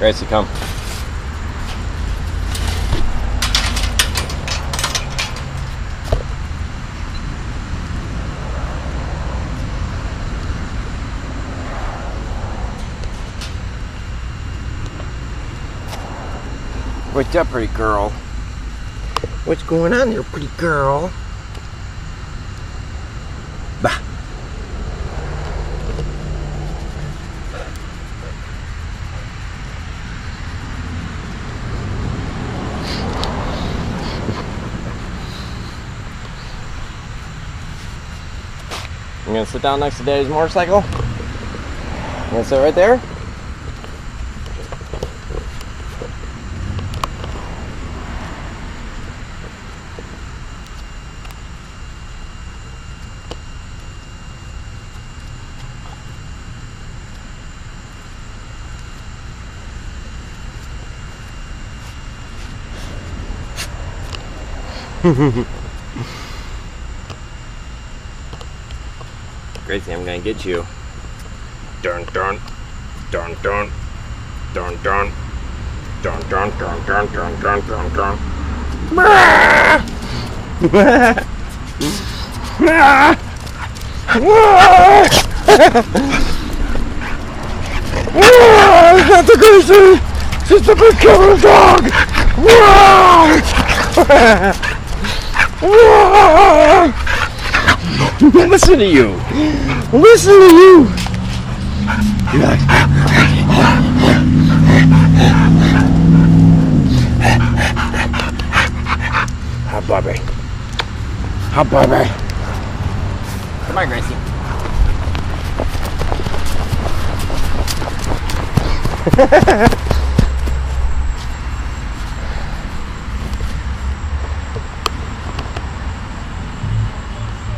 Gracie, come. What's up, pretty girl? What's going on there, pretty girl? Bah. I'm gonna sit down next to Daddy's motorcycle. I'm gonna sit right there. Gracie, I'm gonna get you. Dun dun dun dun dun dun dun dun dun dun dun dun dun dun. That's a Gracie! She's a big killer dog! Listen to you! Listen to you! Hi, Bobby. Hi, Bobby. Come on, Gracie.